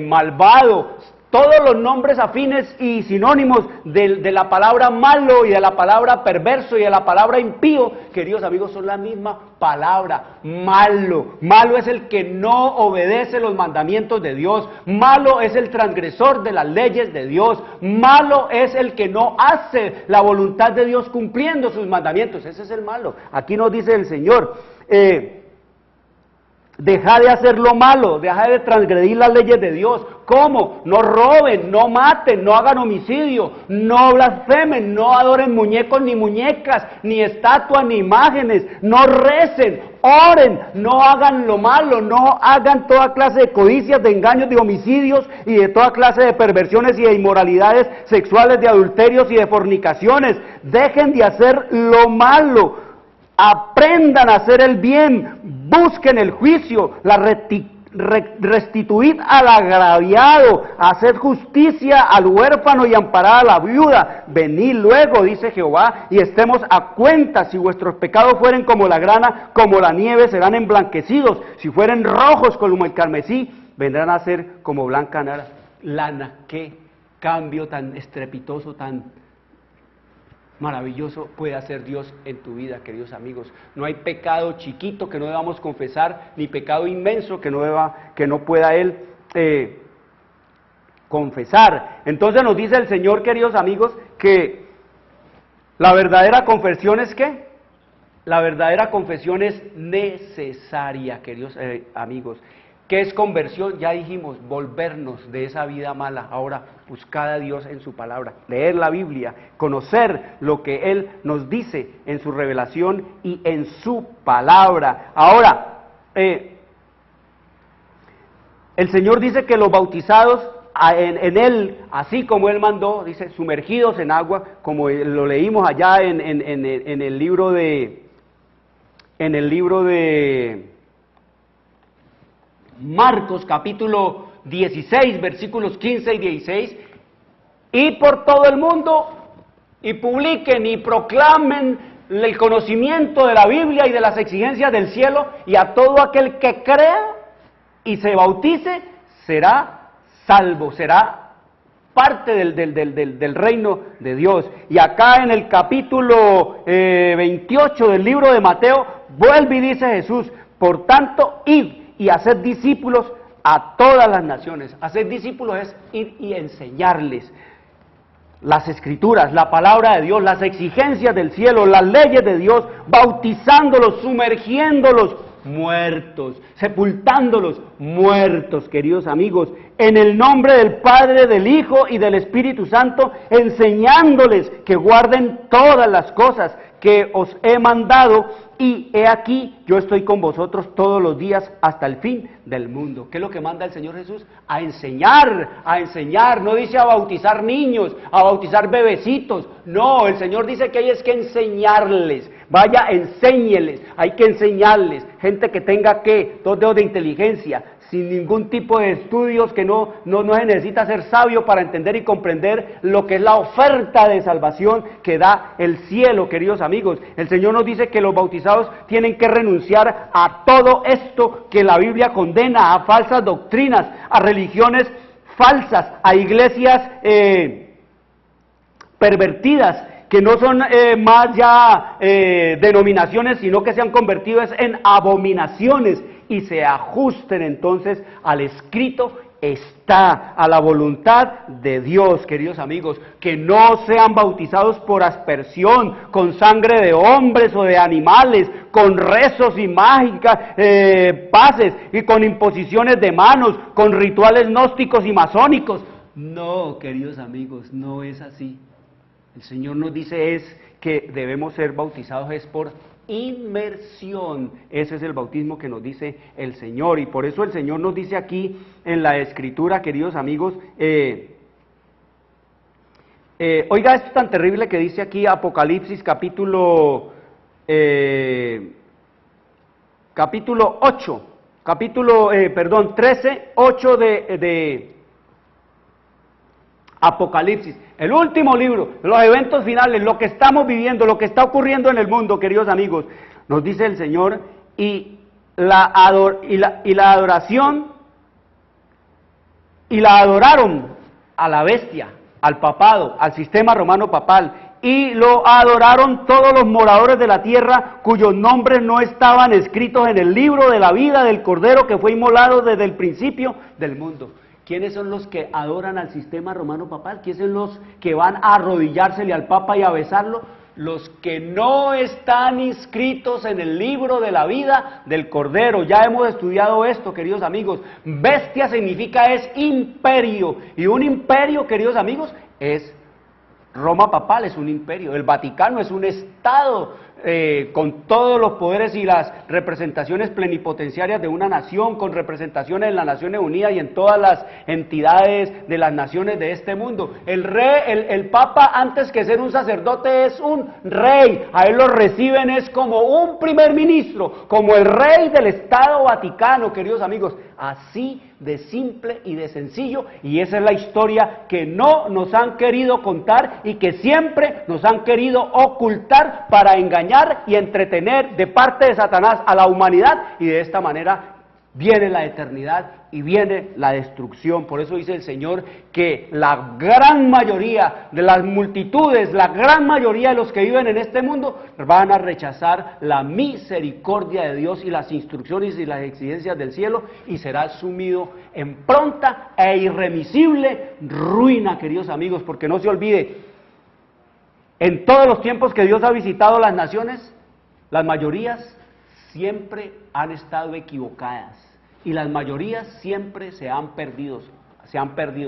malvado. Todos los nombres afines y sinónimos de la palabra malo y de la palabra perverso y de la palabra impío, queridos amigos, son la misma palabra: malo. Malo es el que no obedece los mandamientos de Dios, malo es el transgresor de las leyes de Dios, malo es el que no hace la voluntad de Dios cumpliendo sus mandamientos. Ese es el malo. Aquí nos dice el Señor: deja de hacer lo malo, deja de transgredir las leyes de Dios. ¿Cómo? No roben, no maten, no hagan homicidio, no blasfemen, no adoren muñecos ni muñecas, ni estatuas ni imágenes, no recen, oren, no hagan lo malo, no hagan toda clase de codicias, de engaños, de homicidios y de toda clase de perversiones y de inmoralidades sexuales, de adulterios y de fornicaciones. Dejen de hacer lo malo, aprendan a hacer el bien, busquen el juicio, la restituid al agraviado, haced justicia al huérfano y amparad a la viuda. Venid luego, dice Jehová, y estemos a cuenta. Si vuestros pecados fueren como la grana, como la nieve, serán emblanquecidos. Si fueren rojos como el carmesí, vendrán a ser como blanca lana. Qué cambio tan estrepitoso, tan maravilloso puede hacer Dios en tu vida, queridos amigos. No hay pecado chiquito que no debamos confesar, ni pecado inmenso que no pueda Él confesar. Entonces nos dice el Señor, queridos amigos, que la verdadera confesión es ¿qué? La verdadera confesión es necesaria, queridos amigos. ¿Qué es conversión? Ya dijimos, volvernos de esa vida mala. Ahora, buscar a Dios en su palabra, leer la Biblia, conocer lo que Él nos dice en su revelación y en su palabra. Ahora, el Señor dice que los bautizados en Él, así como Él mandó, dice, sumergidos en agua, como lo leímos allá en el libro de Marcos, capítulo 16, versículos 15 y 16, y por todo el mundo, y publiquen y proclamen el conocimiento de la Biblia y de las exigencias del cielo, y a todo aquel que crea y se bautice, será salvo, será parte del reino de Dios. Y acá en el capítulo 28 del libro de Mateo, vuelve y dice Jesús, por tanto, id y haced discípulos a todas las naciones. Hacer discípulos es ir y enseñarles las escrituras, la palabra de Dios, las exigencias del cielo, las leyes de Dios, bautizándolos, sumergiéndolos, muertos, sepultándolos, muertos, queridos amigos, en el nombre del Padre, del Hijo y del Espíritu Santo, enseñándoles que guarden todas las cosas que os he mandado, y he aquí, yo estoy con vosotros todos los días hasta el fin del mundo. ¿Qué es lo que manda el Señor Jesús? A enseñar, no dice a bautizar niños, a bautizar bebecitos, no, el Señor dice que hay es que enseñarles, vaya, enséñeles, hay que enseñarles, gente que tenga, ¿qué? 2 dedos de inteligencia, sin ningún tipo de estudios, que no se necesita ser sabio para entender y comprender lo que es la oferta de salvación que da el cielo, queridos amigos. El Señor nos dice que los bautizados tienen que renunciar a todo esto que la Biblia condena, a falsas doctrinas, a religiones falsas, a iglesias pervertidas, que no son más ya denominaciones, sino que se han convertido en abominaciones, y se ajusten entonces al escrito está, a la voluntad de Dios, queridos amigos, que no sean bautizados por aspersión, con sangre de hombres o de animales, con rezos y mágicas, pases, y con imposiciones de manos, con rituales gnósticos y masónicos. No, queridos amigos, no es así. El Señor nos dice es que debemos ser bautizados es por inmersión. Ese es el bautismo que nos dice el Señor, y por eso el Señor nos dice aquí en la Escritura, queridos amigos, oiga esto tan terrible que dice aquí Apocalipsis capítulo 13, 8 de Apocalipsis, el último libro, los eventos finales, lo que estamos viviendo, lo que está ocurriendo en el mundo, queridos amigos. Nos dice el Señor, y la adoración, y la adoraron a la bestia, al papado, al sistema romano papal, y lo adoraron todos los moradores de la tierra cuyos nombres no estaban escritos en el libro de la vida del Cordero que fue inmolado desde el principio del mundo. ¿Quiénes son los que adoran al sistema romano papal? ¿Quiénes son los que van a arrodillársele al Papa y a besarlo? Los que no están inscritos en el libro de la vida del Cordero. Ya hemos estudiado esto, queridos amigos. Bestia significa es imperio, y un imperio, queridos amigos, es Roma papal, es un imperio. El Vaticano es un estado con todos los poderes y las representaciones plenipotenciarias de una nación, con representaciones en las Naciones Unidas y en todas las entidades de las naciones de este mundo. El rey, el Papa, antes que ser un sacerdote, es un rey. A él lo reciben es como un primer ministro, como el rey del Estado Vaticano, queridos amigos. Así de simple y de sencillo, y esa es la historia que no nos han querido contar y que siempre nos han querido ocultar para engañar y entretener de parte de Satanás a la humanidad, y de esta manera viene la eternidad y viene la destrucción. Por eso dice el Señor que la gran mayoría de las multitudes, la gran mayoría de los que viven en este mundo van a rechazar la misericordia de Dios y las instrucciones y las exigencias del cielo, y será sumido en pronta e irremisible ruina, queridos amigos, porque no se olvide, en todos los tiempos que Dios ha visitado las naciones, las mayorías siempre han estado equivocadas. y las mayorías siempre se han perdido.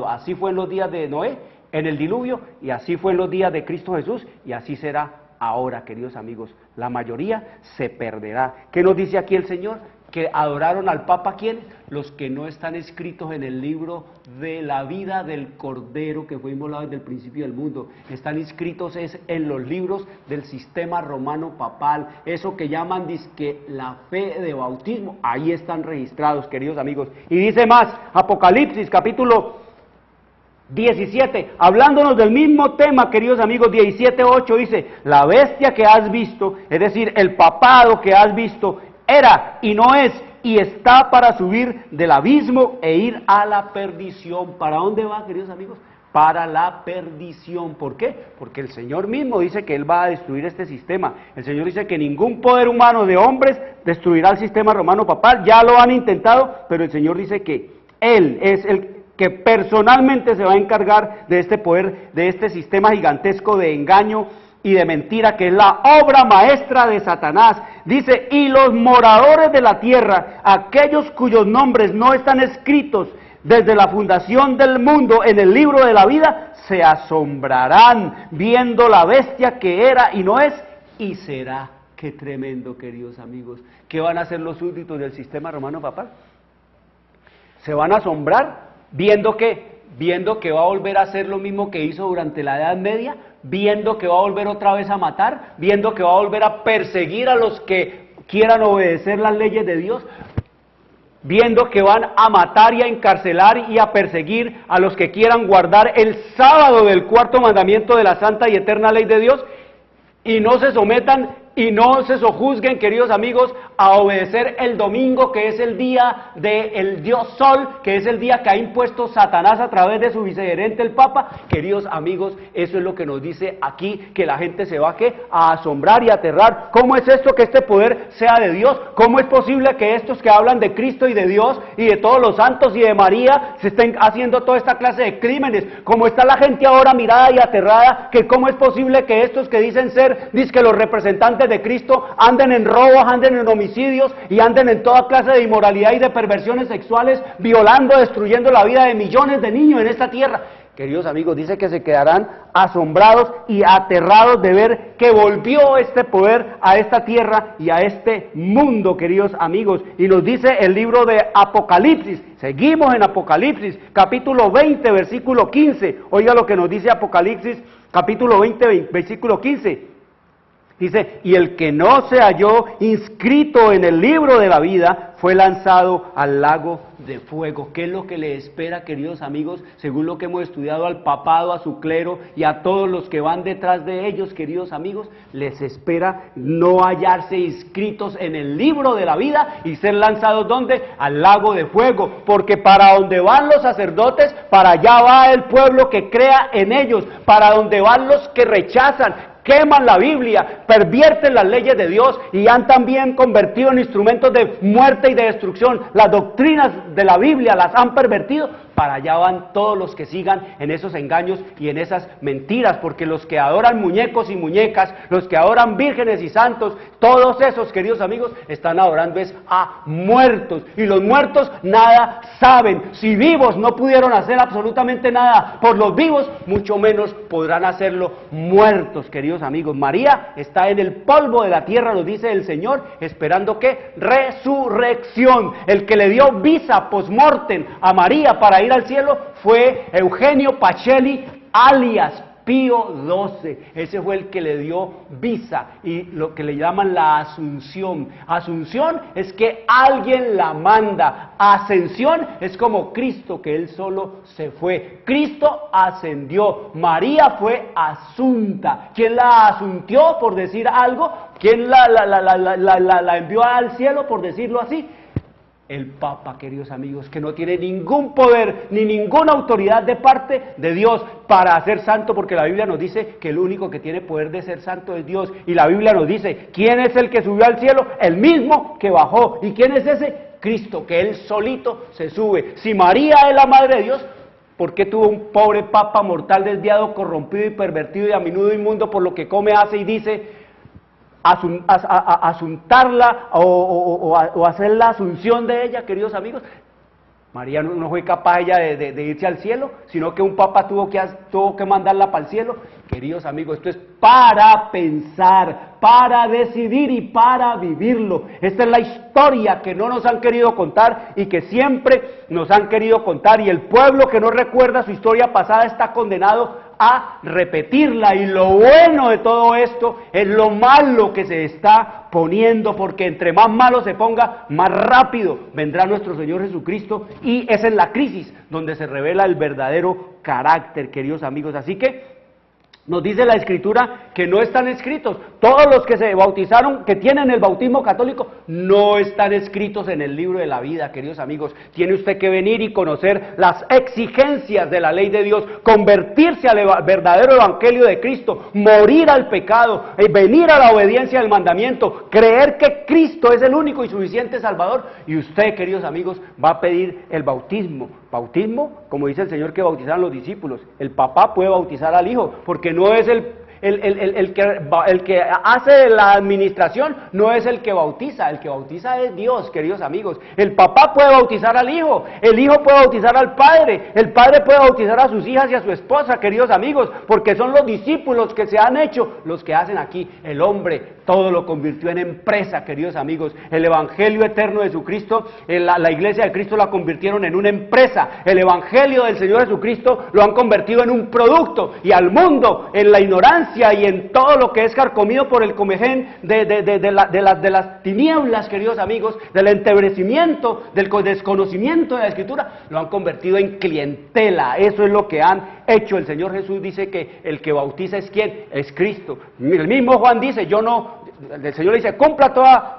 Así fue en los días de Noé, en el diluvio, y así fue en los días de Cristo Jesús, y así será ahora, queridos amigos. La mayoría se perderá. ¿Qué nos dice aquí el Señor? Que adoraron al Papa, ¿quién? Los que no están escritos en el libro de la vida del Cordero que fue inmolado desde el principio del mundo. Están inscritos en los libros del sistema romano papal, eso que llaman dizque la fe de bautismo. Ahí están registrados, queridos amigos. Y dice más, Apocalipsis capítulo 17, hablándonos del mismo tema, queridos amigos, 17:8 dice: la bestia que has visto, es decir, el papado que has visto, era y no es, y está para subir del abismo e ir a la perdición. ¿Para dónde va, queridos amigos? Para la perdición. ¿Por qué? Porque el Señor mismo dice que Él va a destruir este sistema. El Señor dice que ningún poder humano de hombres destruirá el sistema romano papal. Ya lo han intentado, pero el Señor dice que Él es el que personalmente se va a encargar de este poder, de este sistema gigantesco de engaño y de mentira, que es la obra maestra de Satanás. Dice: y los moradores de la tierra, aquellos cuyos nombres no están escritos desde la fundación del mundo en el libro de la vida, se asombrarán viendo la bestia que era y no es y será. Qué tremendo, queridos amigos. ¿Qué van a hacer los súbditos del sistema romano papal? Se van a asombrar viendo que va a volver a hacer lo mismo que hizo durante la Edad Media, viendo que va a volver otra vez a matar, viendo que va a volver a perseguir a los que quieran obedecer las leyes de Dios, viendo que van a matar y a encarcelar y a perseguir a los que quieran guardar el sábado del cuarto mandamiento de la santa y eterna ley de Dios, y no se sometan y no se sojuzguen, queridos amigos, a obedecer el domingo, que es el día del Dios Sol, que es el día que ha impuesto Satanás a través de su vicegerente, el Papa. Queridos amigos, eso es lo que nos dice aquí, que la gente se va a asombrar y aterrar. ¿Cómo es esto que este poder sea de Dios? ¿Cómo es posible que estos que hablan de Cristo y de Dios y de todos los santos y de María se estén haciendo toda esta clase de crímenes? ¿Cómo está la gente ahora mirada y aterrada? Que ¿cómo es posible que estos que dicen ser, dizque los representantes de Cristo, anden en robos, anden en homicidios y anden en toda clase de inmoralidad y de perversiones sexuales, violando, destruyendo la vida de millones de niños en esta tierra? Queridos amigos, dice que se quedarán asombrados y aterrados de ver que volvió este poder a esta tierra y a este mundo, queridos amigos. Y nos dice el libro de Apocalipsis, seguimos en Apocalipsis, capítulo 20, versículo 15. Oiga lo que nos dice Apocalipsis, capítulo 20, versículo 15. Dice: y el que no se halló inscrito en el libro de la vida fue lanzado al lago de fuego. ¿Qué es lo que le espera, queridos amigos? Según lo que hemos estudiado al papado, a su clero y a todos los que van detrás de ellos, queridos amigos, les espera no hallarse inscritos en el libro de la vida y ser lanzados ¿dónde? Al lago de fuego, porque para donde van los sacerdotes, para allá va el pueblo que crea en ellos, para donde van los que rechazan, queman la Biblia, pervierten las leyes de Dios y han también convertido en instrumentos de muerte y de destrucción. Las doctrinas de la Biblia las han pervertido. Para allá van todos los que sigan en esos engaños y en esas mentiras, porque los que adoran muñecos y muñecas, los que adoran vírgenes y santos, todos esos, queridos amigos, están adorando es a muertos, y los muertos nada saben. Si vivos no pudieron hacer absolutamente nada por los vivos, mucho menos podrán hacerlo muertos, queridos amigos. María está en el polvo de la tierra, nos dice el Señor, esperando que resurrección. El que le dio visa post-mortem a María para ir al cielo fue Eugenio Pacelli, alias Pío XII. Ese fue el que le dio visa y lo que le llaman la asunción. Asunción es que alguien la manda. Ascensión es como Cristo, que Él solo se fue. Cristo ascendió. María fue asunta. ¿Quién la asuntió, por decir algo? ¿Quién la envió al cielo, por decirlo así? El Papa, queridos amigos, que no tiene ningún poder ni ninguna autoridad de parte de Dios para ser santo, porque la Biblia nos dice que el único que tiene poder de ser santo es Dios. Y la Biblia nos dice, ¿quién es el que subió al cielo? El mismo que bajó. ¿Y quién es ese? Cristo, que Él solito se sube. Si María es la Madre de Dios, ¿por qué tuvo un pobre Papa mortal, desviado, corrompido y pervertido y a menudo inmundo por lo que come, hace y dice? asuntarla o hacer la asunción de ella, queridos amigos. María no fue capaz ella de irse al cielo, sino que un papa tuvo que mandarla para el cielo. Queridos amigos, esto es para pensar, para decidir y para vivirlo. Esta es la historia que no nos han querido contar y que siempre nos han querido contar, y el pueblo que no recuerda su historia pasada está condenado a repetirla. Y lo bueno de todo esto es lo malo que se está poniendo, porque entre más malo se ponga, más rápido vendrá nuestro Señor Jesucristo, y esa es la crisis donde se revela el verdadero carácter, queridos amigos. Así que nos dice la Escritura que no están escritos. Todos los que se bautizaron, que tienen el bautismo católico, no están escritos en el libro de la vida, queridos amigos. Tiene usted que venir y conocer las exigencias de la ley de Dios, convertirse al verdadero evangelio de Cristo, morir al pecado, venir a la obediencia del mandamiento, creer que Cristo es el único y suficiente Salvador, y usted, queridos amigos, va a pedir el bautismo. Bautismo, como dice el Señor que bautizaron los discípulos. El papá puede bautizar al hijo, porque no es el que hace la administración, no es el que bautiza es Dios, queridos amigos. El papá puede bautizar al hijo, el hijo puede bautizar al padre, el padre puede bautizar a sus hijas y a su esposa, queridos amigos, porque son los discípulos que se han hecho los que hacen aquí. El hombre todo lo convirtió en empresa, queridos amigos. El evangelio eterno de Jesucristo, la iglesia de Cristo la convirtieron en una empresa. El evangelio del Señor Jesucristo lo han convertido en un producto, y al mundo en la ignorancia y en todo lo que es carcomido por el comején de las tinieblas, queridos amigos, del entebrecimiento, del desconocimiento de la Escritura, lo han convertido en clientela. Eso es lo que han hecho. El Señor Jesús dice que el que bautiza es ¿quién? Es Cristo. El mismo Juan dice, el Señor dice, cumpla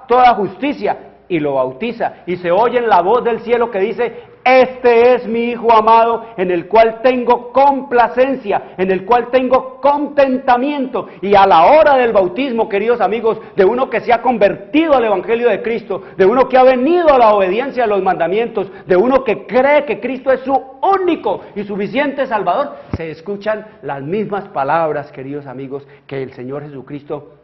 toda justicia, y lo bautiza, y se oye la voz del cielo que dice: este es mi Hijo amado, en el cual tengo complacencia, en el cual tengo contentamiento. Y a la hora del bautismo, queridos amigos, de uno que se ha convertido al evangelio de Cristo, de uno que ha venido a la obediencia a los mandamientos, de uno que cree que Cristo es su único y suficiente Salvador, se escuchan las mismas palabras, queridos amigos, que el Señor Jesucristo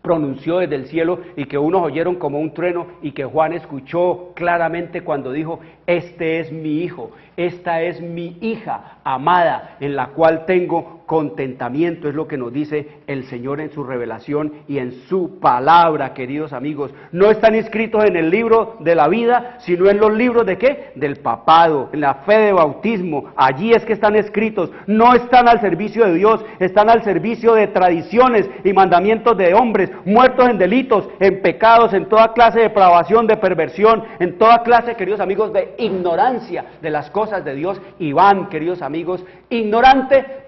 pronunció desde el cielo, y que unos oyeron como un trueno, y que Juan escuchó claramente cuando dijo: este es mi Hijo, esta es mi hija amada, en la cual tengo contentamiento. Es lo que nos dice el Señor en su revelación y en su palabra, queridos amigos. No están inscritos en el libro de la vida, sino en los libros ¿de qué? Del papado, en la fe de bautismo. Allí es que están escritos. No están al servicio de Dios, están al servicio de tradiciones y mandamientos de hombres, muertos en delitos, en pecados, en toda clase de depravación, de perversión, en toda clase, queridos amigos, de ignorancia de las cosas de Dios. Y van, queridos amigos, ignorante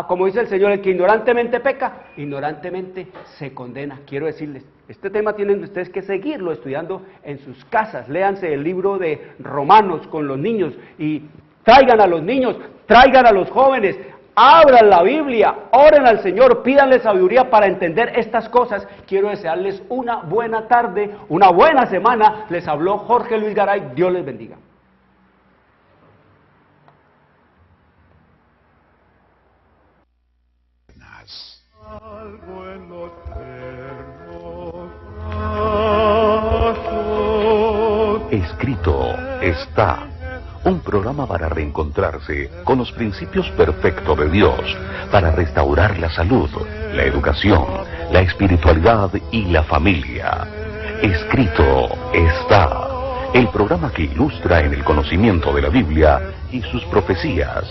como dice el Señor: el que ignorantemente peca, ignorantemente se condena. Quiero decirles, este tema tienen ustedes que seguirlo estudiando en sus casas. Léanse el libro de Romanos con los niños, y traigan a los niños, traigan a los jóvenes, abran la Biblia, oren al Señor, pídanle sabiduría para entender estas cosas. Quiero desearles una buena tarde, una buena semana. Les habló Jorge Luis Garay. Dios les bendiga. Al bueno eterno. Escrito está. Un programa para reencontrarse con los principios perfectos de Dios, para restaurar la salud, la educación, la espiritualidad y la familia. Escrito está. El programa que ilustra en el conocimiento de la Biblia y sus profecías.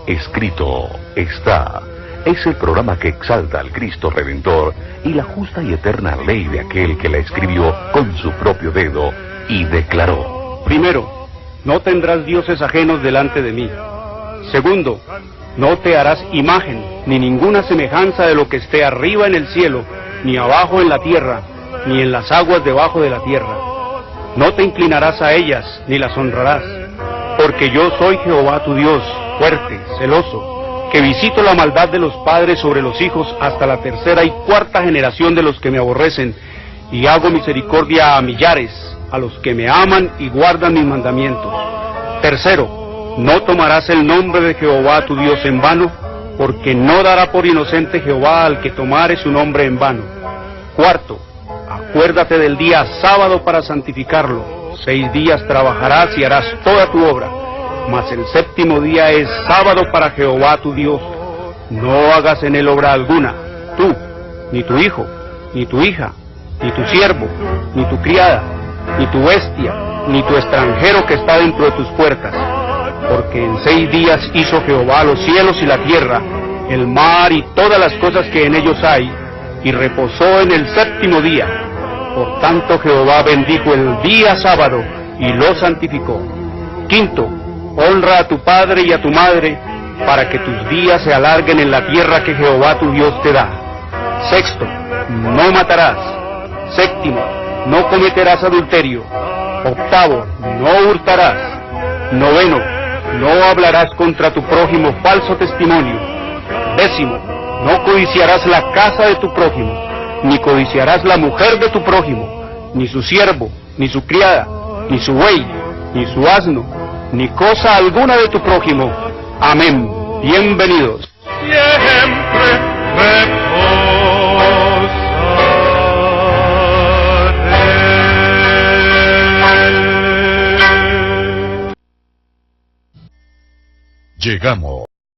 Escrito está. Es el programa que exalta al Cristo Redentor y la justa y eterna ley de aquel que la escribió con su propio dedo y declaró: primero, no tendrás dioses ajenos delante de mí. Segundo, no te harás imagen, ni ninguna semejanza de lo que esté arriba en el cielo, ni abajo en la tierra, ni en las aguas debajo de la tierra. No te inclinarás a ellas, ni las honrarás, porque yo soy Jehová tu Dios, fuerte, celoso, que visito la maldad de los padres sobre los hijos hasta la tercera y cuarta generación de los que me aborrecen, y hago misericordia a millares, a los que me aman y guardan mis mandamientos. Tercero, no tomarás el nombre de Jehová tu Dios en vano, porque no dará por inocente Jehová al que tomare su nombre en vano. Cuarto, acuérdate del día sábado para santificarlo. 6 días trabajarás y harás toda tu obra, mas el séptimo día es sábado para Jehová tu Dios. No hagas en él obra alguna, tú, ni tu hijo, ni tu hija, ni tu siervo, ni tu criada, ni tu bestia, ni tu extranjero que está dentro de tus puertas. Porque en 6 días hizo Jehová los cielos y la tierra, el mar y todas las cosas que en ellos hay, y reposó en el séptimo día. Por tanto Jehová bendijo el día sábado y lo santificó. Quinto, honra a tu padre y a tu madre, para que tus días se alarguen en la tierra que Jehová tu Dios te da. Sexto, no matarás. Séptimo, no cometerás adulterio. Octavo, no hurtarás. Noveno, no hablarás contra tu prójimo falso testimonio. Décimo, no codiciarás la casa de tu prójimo, ni codiciarás la mujer de tu prójimo, ni su siervo, ni su criada, ni su buey, ni su asno, ni cosa alguna de tu prójimo. Amén. Bienvenidos. Siempre reposaré. Llegamos